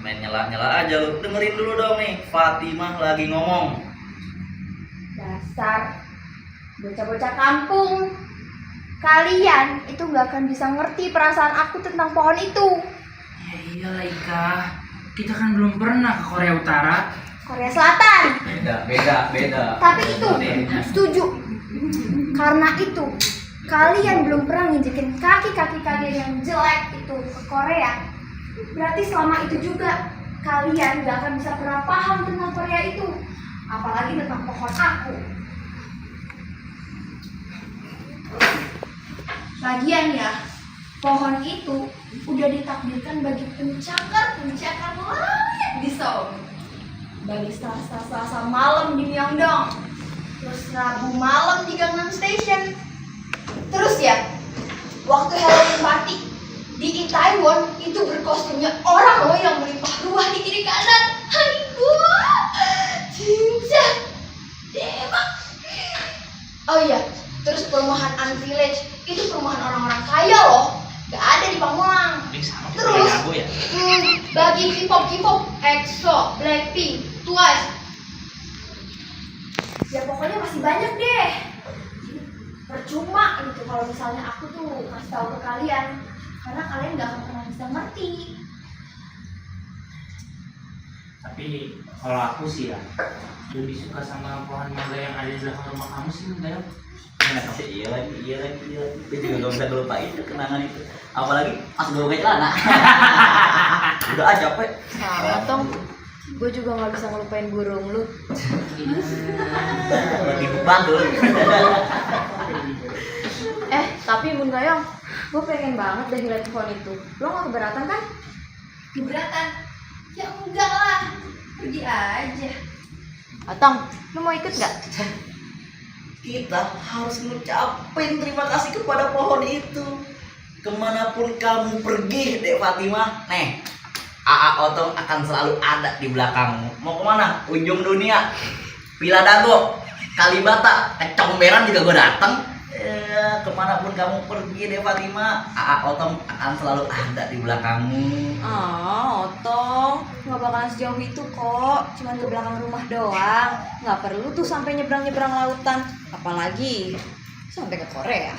Main nyela-nyela aja lu. Dengerin dulu dong nih, Fatimah lagi ngomong. dasar bocah-bocah kampung. Kalian itu nggak akan bisa ngerti perasaan aku tentang pohon itu. Ya iyalah Ika, kita kan belum pernah ke Korea Utara. Korea Selatan. Beda. Tapi itu setuju. Karena itu kalian belum pernah nginjekin kaki-kaki kalian yang jelek itu ke Korea. Berarti selama itu juga kalian gak akan bisa pernah paham tentang Korea itu. Apalagi tentang pohon aku. Lagian ya, pohon itu udah ditakdirkan bagi pencakar langit di Seoul. Bagi Selasa malam di Myeongdong, terus Rabu malam di Gangnam Station. Terus ya, waktu Halloween party di Itaewon itu berkostumnya orang loh yang melimpah ruah di kiri kanan. Aduh, cinta, demak. Oh iya, terus perumahan An Village itu perumahan orang-orang kaya loh, gak ada di Pamulang. Terus bagi K-pop, EXO, Blackpink, Twice, ya pokoknya masih banyak deh. Percuma gitu kalau misalnya aku tuh kasih tahu ke kalian, karena kalian gak akan pernah bisa ngerti. Tapi kalau aku sih ya lebih suka sama pohon mangga yang ada di belakang rumah kamu sih enggak ya? Iya lagi. Gue juga gak bisa ngelupain itu kenangan itu. Apalagi pas gue pakai celana. Udah aja capek. Sama Tong, gue juga nggak bisa ngelupain burung lu. Lagi bandul. Tapi Bun Gayong, gue pengen banget deh ngeliat pohon itu. Lo nggak keberatan kan? Keberatan? Ya enggak lah, pergi aja. Atong, lo mau ikut nggak? Kita harus ngucapin terima kasih kepada pohon itu. Kemanapun kamu pergi, Dek Fatimah, nih AA Otong akan selalu ada di belakangmu. Mau kemana? Ujung dunia, Piladago, Kalibata, Kecomberan juga gue dateng. Kemanapun kamu pergi, Dek Fatimah, AA Otong akan selalu ada di belakangmu. Otong, nggak bakalan sejauh itu kok. Cuman ke belakang rumah doang. Nggak perlu tuh sampai nyebrang-nyebrang lautan. Apalagi sampai ke Korea.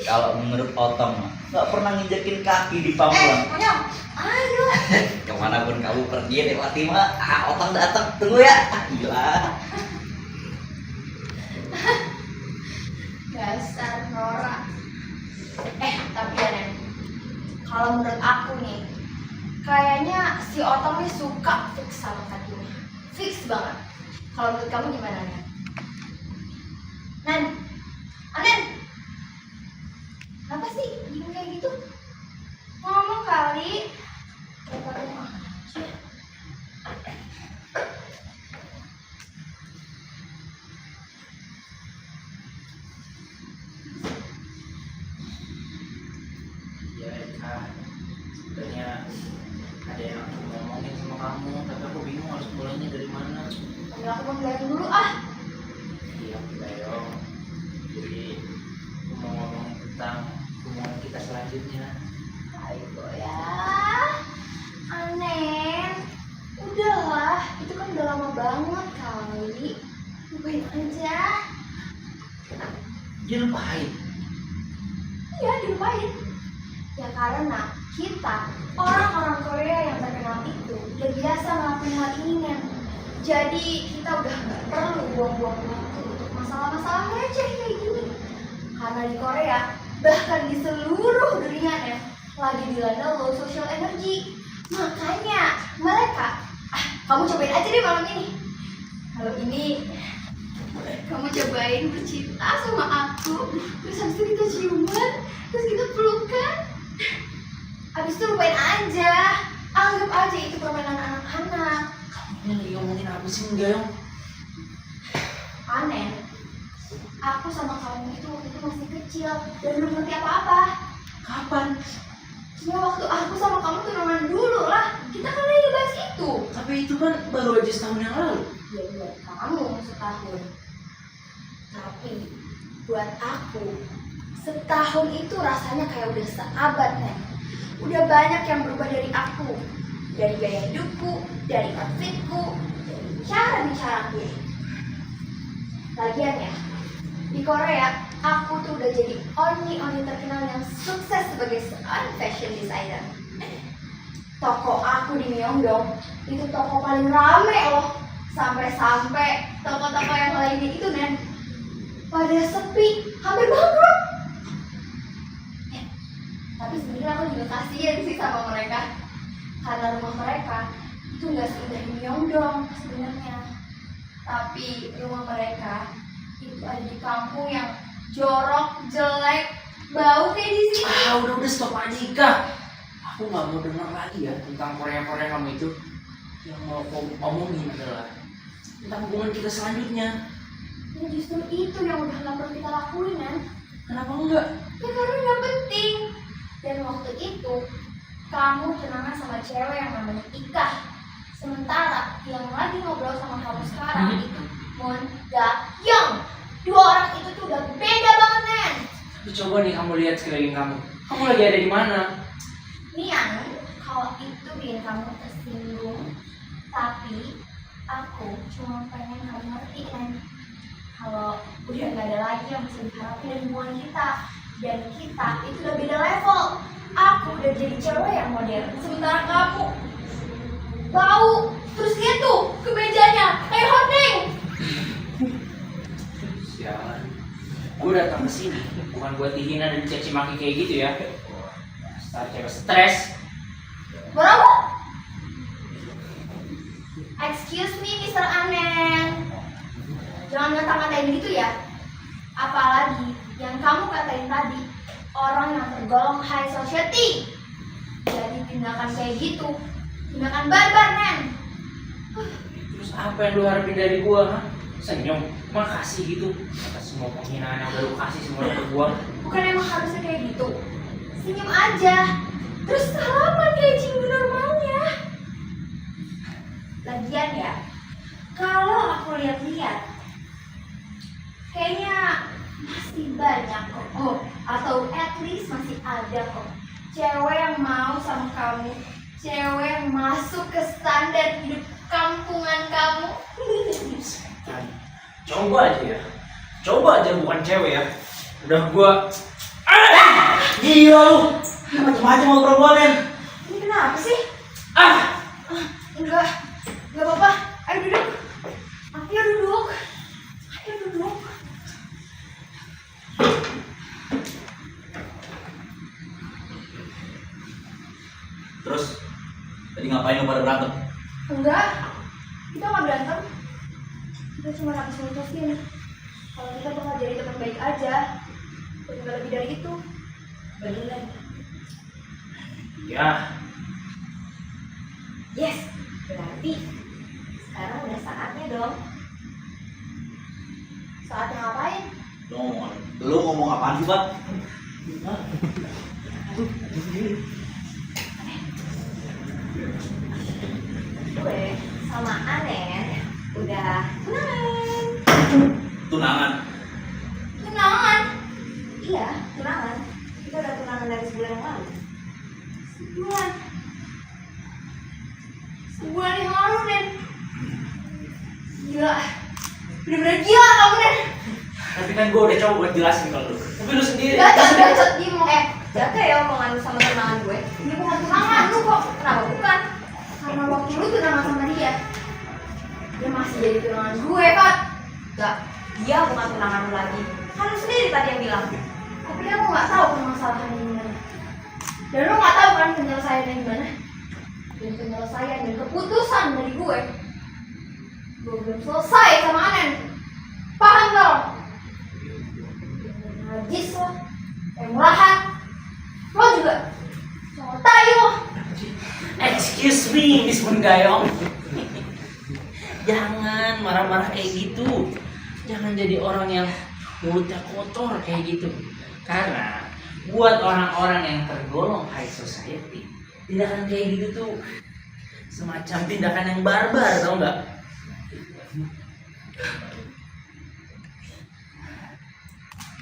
Kalau menurut Otong, nggak pernah nginjekin kaki di Pamulang. Konyol, ayo. Kemanapun kamu pergi, Dek Fatimah, AA Otong datang. Tunggu ya. Gila. Dasar Nora. Tapi ya Nen, kalau menurut aku nih, kayaknya si Otong nih suka fix sama Fatimah. Fix banget. Kalau menurut kamu gimana Nen? Nen, apa sih gini kayak gitu? Ngomong kali. Sebenarnya ada yang aku ngomongin sama kamu, tapi aku bingung harus mulainya dari mana. Ambil aku mau belajar dulu ah. Iya, Bayong. Jadi aku mau ngomong tentang hubungan kita selanjutnya. Ayo ya. Aneh. Udahlah, itu kan udah lama banget kali. Lupain aja. Dia lupain. Iya, dilupain. Ya karena kita, orang-orang Korea yang terkenal itu, udah biasa ngelakuin hal ini, Nen. Jadi kita udah nggak perlu buang-buang waktu untuk masalah-masalah receh kayak gini. Karena di Korea, bahkan di seluruh dunia, Nen, lagi dilanda low social energy. Makanya mereka, kamu cobain aja deh malam ini. Malam ini kamu cobain bercinta sama aku, terus habis itu kita ciuman, terus kita pelukan, habis itu lupain aja, anggap aja itu permainan anak-anak. Ini lagi ngomongin apa sih, enggak Yong? Aneh, aku sama kamu itu waktu itu masih kecil dan belum ngerti apa-apa. Kapan? Ya waktu aku sama kamu tunangan dulu lah, kita kan lagi bahas itu. Tapi itu kan baru aja setahun yang lalu. Ya buat kamu setahun, tapi buat aku setahun itu rasanya kayak udah seabad, Nen. Udah banyak yang berubah dari aku, dari gaya hidupku, dari outfitku, dari cara bicaraku. Lagian ya, di Korea aku tuh udah jadi oni terkenal yang sukses sebagai seorang fashion designer. Toko aku di Myeongdong itu toko paling rame loh. Sampai-sampai toko-toko yang lainnya itu, Nen, pada sepi, hampir bangkrut. Tapi sebenarnya aku juga kasihan sih sama mereka, karena rumah mereka itu nggak seindah di Myeongdong sebenarnya. Tapi rumah mereka itu ada di kampung yang jorok, jelek, bau kayak di sini. Udah stop aja Ika. Aku nggak mau dengar lagi ya tentang Korea kamu itu. Yang mau aku omongin adalah tentang hubungan kita selanjutnya. Ya justru itu yang udah nggak perlu kita lakuin, kan? Kenapa enggak? Ya karena nggak penting. Dan waktu itu kamu tunangan sama cewek yang namanya Ika. Sementara yang lagi ngobrol sama kamu sekarang itu Moon Da-young. Dua orang itu tuh udah beda banget, Nen. Tapi coba nih kamu lihat sekeliling kamu. Kamu lagi ada di mana? Nian, kalau itu bikin kamu tersinggung. Tapi aku cuma pengen kamu ngerti, Nen. Kalau udah gak ada lagi yang bisa diharapin dari hubungan kita. Dan kita itu udah beda level. Aku udah jadi cewek yang modern. Sementara kamu bau. Terus lihat tuh kemejanya kayak hordeng. Sialan. Gue datang ke sini bukan buat dihina dan dicaci maki kayak gitu ya. Dasar cewek stres. Berapa? Excuse me, Mr. Anen. Jangan ngata-ngatain gitu ya. Apalagi yang kamu katain tadi, orang yang tergolong high society. Jadi tindakan kayak gitu, tindakan barbar, Nen. Terus apa yang lu harapin dari gua? Ha? Senyum, makasih gitu. Atas semua penghinaan yang udah lu kasih semuanya ke gua. Bukan emang harusnya kayak gitu. Senyum aja. Terus salaman kayak cinggu normalnya. Lagian ya, kalau aku lihat-lihat, kayaknya masih banyak kok. Oh, atau at least masih ada kok cewek yang mau sama kamu, cewek yang masuk ke standar hidup kampungan kamu. Coba aja ya. Coba aja bukan cewek ya. Udah gua Gila lu. Macam-macam ngobrol-ngobrolin. Ini kenapa sih? Enggak apa-apa. Ayo duduk. Ayo duduk. Ayo duduk. Terus tadi ngapain lu pada berantem? Enggak. Kita nggak berantem. Kita cuma habis mutusin kalau kita bakal jadi teman baik aja. Dan nggak lebih dari itu. Beneran. ya. Yes. Berarti sekarang udah saatnya dong. Saatnya ngapain? Lu ngomong apaan sih, Pak? Gue sama Anen udah tunangan. Tunangan. Tunangan. Iya, tunangan. Kita udah tunangan dari sebulan yang lalu. Sebulan. Sebulan yang lalu, Nen. Gila. Bener-bener gila kamu, Nen. Tapi kan gue udah coba buat jelasin kalau lu. Tapi lu sendiri. Gacot, diem. Jaga ya omongan lu sama tunangan gue. Ini bukan tunangan lu kok. Kenapa bukan? Karena waktu lu tunangan sama dia masih jadi tunangan gue, Kak. Gak, dia bukan tunangan lu lagi. Kan lu sendiri tadi yang bilang. Tapi kan lu gak tahu permasalahannya gimana. Dan lu gak tahu kan penyelesaiannya gimana. Dan penyelesaian dan keputusan dari gue belum selesai sama Anen. Paham dong? Najis lo, murahan. Lo juga sama tayo. Excuse me, Miss Menggayong. Jangan marah-marah kayak gitu. Jangan jadi orang yang mulutnya kotor kayak gitu. Karena buat orang-orang yang tergolong high society, tindakan kayak gitu tuh semacam tindakan yang barbar, tau nggak?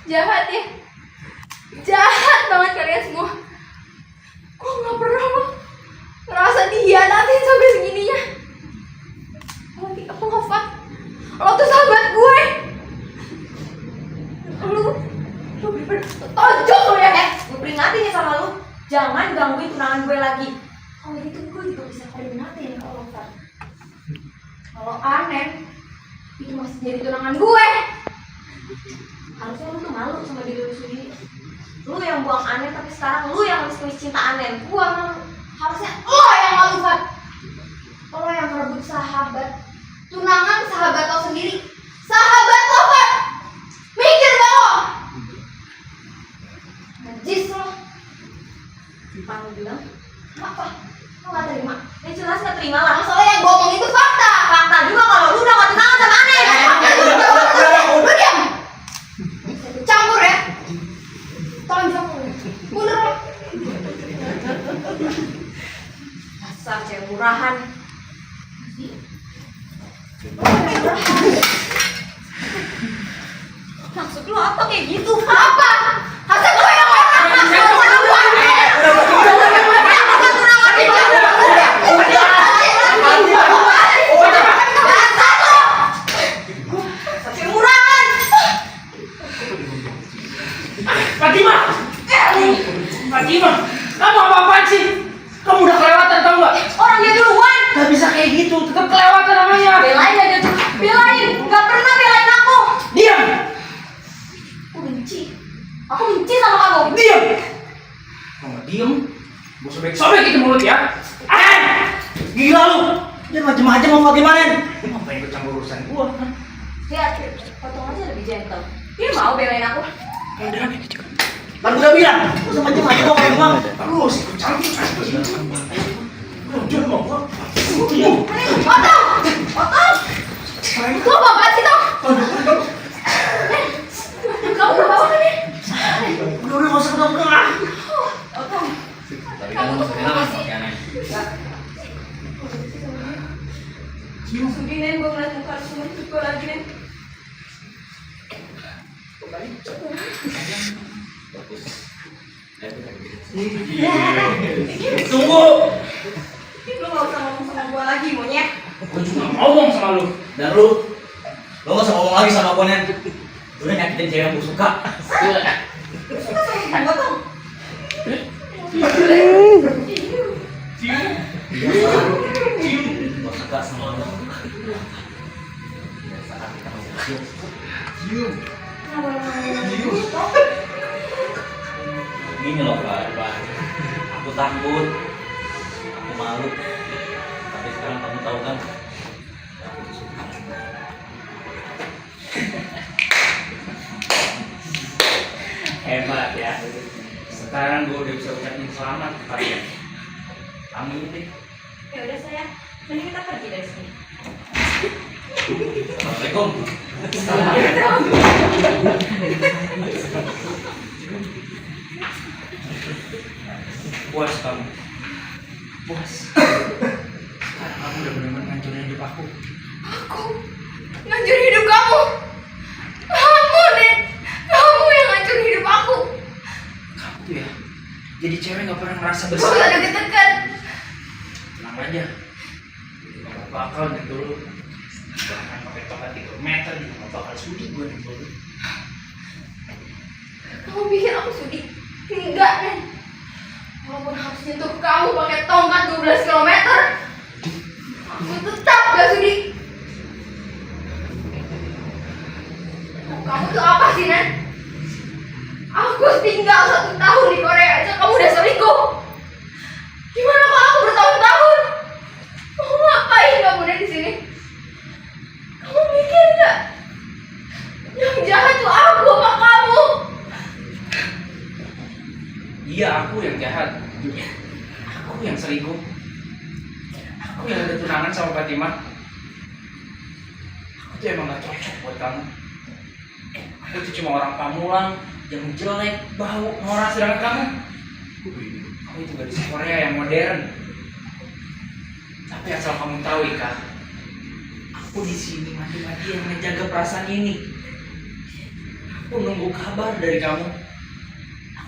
Jahat ya. Jahat banget kalian semua. Gue gak pernah lo ngerasa dihianatin sampai segininya. Tapi aku Nova, lo tuh sahabat gue. Lu bener-bener tonjok lo ya. Gue peringatin ya sama lu. Jangan gangguin tunangan gue lagi. Kalau gitu gue juga bisa peringatin kalau Nova. Kalau Anen itu masih jadi tunangan gue. Harusnya lu tuh malu sama diri lu sendiri. Lu yang buang Anen tapi sekarang lu yang harus cinta Anen. Gue malu. Harusnya lo yang malu, Fat. Lo yang merebut sahabat. Tunangan sahabat lo sendiri. Sahabat lo, Fat. Mikir gak lo? Najis lo. Apa lu bilang? Apa? Lo gak terima? Ya jelas gak terima lah. Masalah yang gue omong itu fakta. Fakta juga kalau lu udah gak tunangan sama Anen. Lu diam. Saya ikut campur ya. Tonjok lo. Mundur lo. Dasar cewek murahan. Maksud lu apa kayak gitu? Apa? Hasil gue yang Fatima, kamu apa-apaan sih? Kamu udah kelewatan tau nggak? Orang dia duluan. Gak bisa kayak gitu, tetap kelewatan namanya. Belain aja tuh. Belain. Gak pernah belain aku. Diam. Aku benci. Aku benci sama kamu. Diam. Kamu diem, gue sobek-sobek itu mulut ya. Gila lu. Dia macem-macem mau bagaimana? Ngapain ikut campur urusan gua? Lihat, potong aja lebih gentle. Dia mau belain aku. Kan udah bilang, lu sama macem-macem mau ngomong. Lu sih ikut campur. Jangan mau gua. Otong! Otong! Lu apa sih, Tong? Kamu apa nih? Udah gak usah ketemu. Otong. Kamu tuh kenapa sih? Sedih Nen, gue ngeliat muka lu semua itu gue lagi Nen. Tunggu. Lu gak usah ngomong sama gue lagi monyet. Gua juga ngomong sama lu. Dan lu gak usah ngomong lagi sama Ponen. Lu udah nyakitin cewek yang gue suka. Lu suka sama gue Tong? Gue suka sama lu. Saat kita masih kecil. Gini loh Pak. Aku takut. Aku malu. Tapi sekarang kamu tahu kan? Aku suka. Hebat ya. Sekarang gua udah bisa ucapin selamat kepada kamu ini. Ya udah sayang, mending kita pergi dari sini. Assalamualaikum. Assalamualaikum. Puas kamu. Puas. Sekarang kamu udah benar-benar ngancurin hidup aku. Aku ngancurin hidup kamu. Kamu, Nen. Kamu yang ngancurin hidup aku. Kamu tuh ya, jadi cewek gak pernah ngerasa Gak usah bersalah. deket-deket. Tenang aja. Gak bakal nyentuh lu. Bahkan pakai tongkat 3 meter juga gak bakal sudi gue nyentuh lu. Kamu pikir aku sudi? Enggak, Nen. Walaupun harus nyentuh kamu pakai tongkat 12 km, aku tetap gak sudi. Kamu tuh apa sih, Nen? Aku tinggal 1 tahun di Korea aja kamu udah selingkuh. Gimana kalau aku bertahun-tahun? Mau ngapain kamu, Nen, di sini? Kamu mikir nggak? Yang jahat tuh aku sama kamu. Iya, aku yang jahat. Aku yang selingkuh. Aku yang udah tunangan sama Fatimah. Aku tuh emang gak cocok buat kamu. Aku tuh cuma orang Pamulang yang jelek, bau, norak. Sedangkan kamu itu gadis Korea yang modern. Tapi asal kamu tahu, Ika, aku di sini mati-matian menjaga perasaan ini. Aku nunggu kabar dari kamu.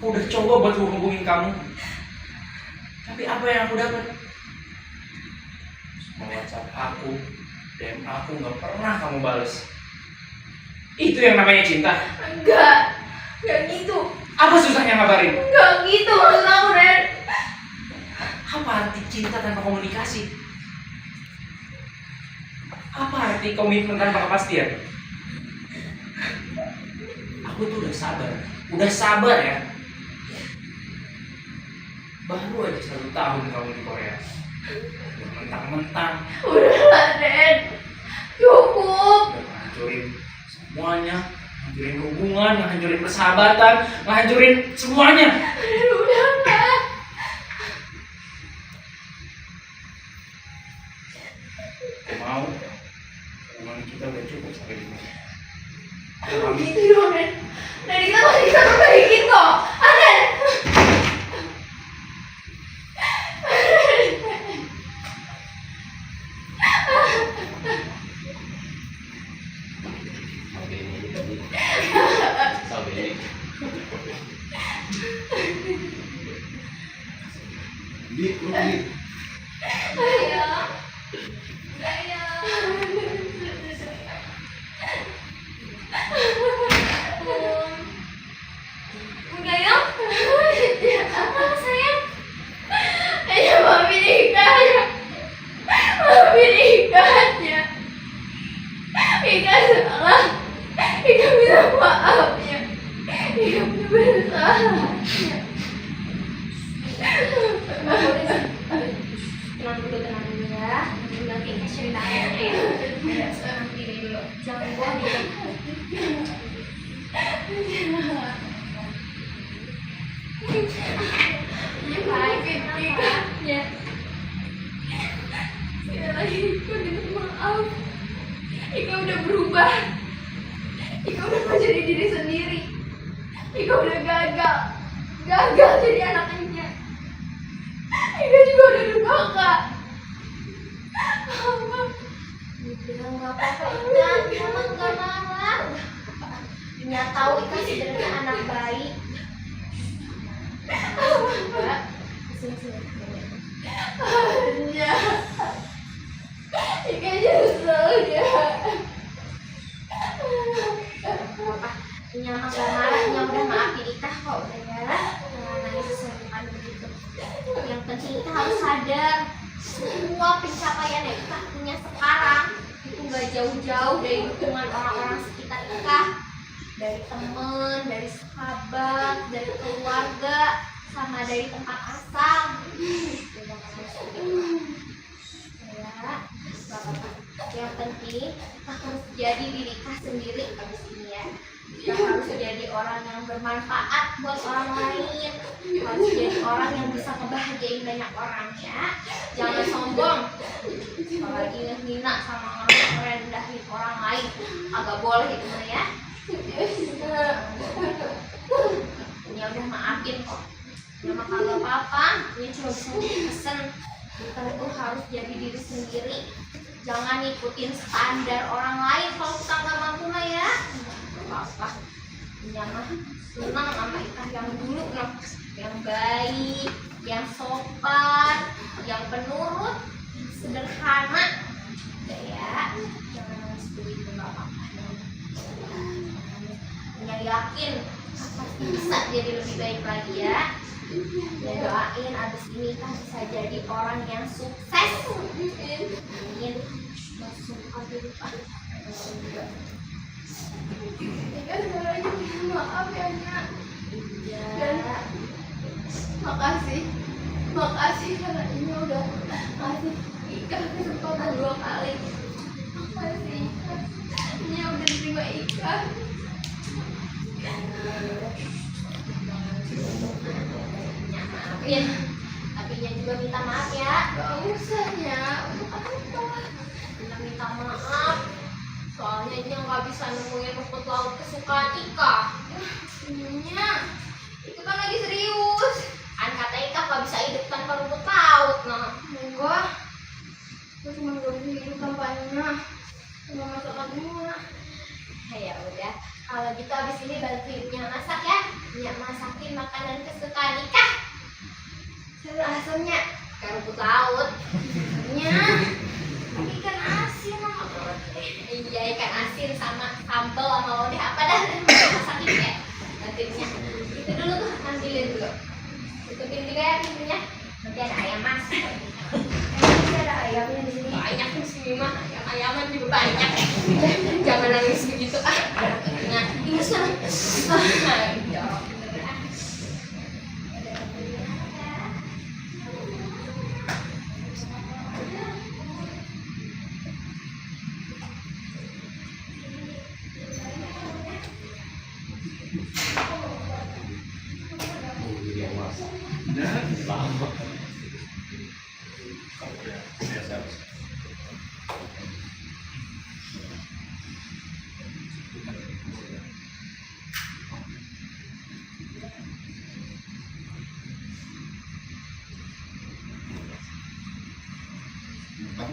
Aku udah coba buat hubungin kamu, tapi apa yang aku dapat? Semua WhatsApp aku, DM aku nggak pernah kamu bales. Itu yang namanya cinta. Enggak gitu. Apa susahnya ngabarin? Enggak gitu maksud aku, Ren. Apa arti cinta tanpa komunikasi? Apa arti komitmen tanpa kepastian? Aku tuh udah sabar ya. Baru aja 1 tahun kamu di Korea. Mentang-mentang Udahlah, Ren. Cukup. udah ngancurin semuanya, ngancurin hubungan, ngancurin persahabatan, ngancurin semuanya. Ren, udah enggak. Aku mau hubungan kita udah cukup sampai di sini. Gitu dong, Ren. Ren, kita masih bisa perbaikin kok. Ren. Sayang. Enggak ya? Apa sayang? Ayo mami nikah ya. Mami nikahnya. Ika salah. Ika minta maaf ya. Ika bersalahnya. Tenang dulu ya. Nanti Ika ceritain ya. Nanti dulu. Jangan bohong ya. Ya baik, ya. Sekali lagi Ika minta maaf. Ika udah berubah. Ika udah mau jadi diri sendiri. Ika udah gagal jadi anaknya. Ika juga udah durhaka. Udah nggak apa-apa Intan, mama nggak marah. Nya tahu Ika sebenarnya anak baik. Mbak, sini. Hanya Ika nyesel ya. Apa? Nya mah nggak marah, Nya udah maafin Ika kok udah ya. Jangan nangis bukan begitu. Yang penting Ika harus sadar semua pencapaian yang Ika punya sekarang itu nggak jauh-jauh dari dukungan orang-orang sekitar Ika, dari temen, dari sahabat, dari keluarga, sama dari tempat asal. Ya, gak apa-apa. Yang penting Ika harus jadi diri Ika sendiri abis ini ya. Ika harus jadi orang yang bermanfaat buat orang lain, harus jadi orang yang bisa ngebahagiain banyak orang ya. Jangan sombong, apalagi ngehina sama orang yang merendahin orang lain. Agak boleh itu mah ya. Ini udah maafin kok. Ya mah kagak apa-apa, ini cuma bisa pesen. Kita itu harus jadi diri sendiri. Jangan ngikutin standar orang lain kalau kita nggak mampu mah ya. Nggak apa-apa. Ya mah senang sama Ika yang dulu noh, yang baik, yang sopan, yang penurut, sederhana. Ya, jangan nangis begitu, nggak apa-apa. Yang yakin pasti bisa jadi lebih baik lagi ya. Dan doain abis ini kan bisa jadi orang yang sukses. Amin. Langsung ambil Ika sebenarnya maaf ya Nya. Dan ya. makasih karena ini udah ngasih Ika kesempatan 2 kali. Makasih Ika. Nya udah terima Ika. Maafin, tapi Nya juga minta maaf ya. Gak usah Nya, untuk apa? Nya minta maaf. Soalnya Nya nggak bisa nemuin rumput laut kesukaan Ika. Nya, itu kan lagi serius. Kan kata Ika nggak bisa hidup tanpa rumput laut. Nah, Enggak, gue cuma gak bisa hidup tanpanya. Cuma masakan semua. ya udah. Kalau gitu abis ini bantuin Nya masak ya. Nya masakin makanan kesukaan Ika. Asamnya, Kayak rumput laut. Nya, ikan asin sama lodeh. Iya, ikan asin sama sambal sama lodeh apa dah. Masakin ya. Bantuin Nya. Itu dulu tuh, ambilin dulu. Tutupin juga ya pintunya. Nanti ada ayam mas. Emang ada ayamnya di sini. Banyak di sini mah, ayam-ayaman juga banyak. Jangan nangis begitu ah. Nah, ini sekarang. Ya, bener ah.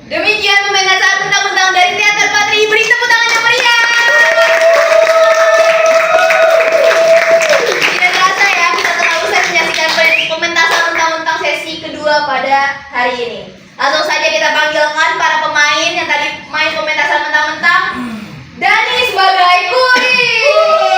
Demikian pementasan mentang-mentang dari teater Patri. Beri tepuk tangan yang meriah. Tidak terasa ya, kita telah usai menyaksikan pementasan mentang-mentang sesi kedua pada hari ini. Langsung saja kita panggilkan para pemain yang tadi main pementasan mentang-mentang. Dani sebagai Puri.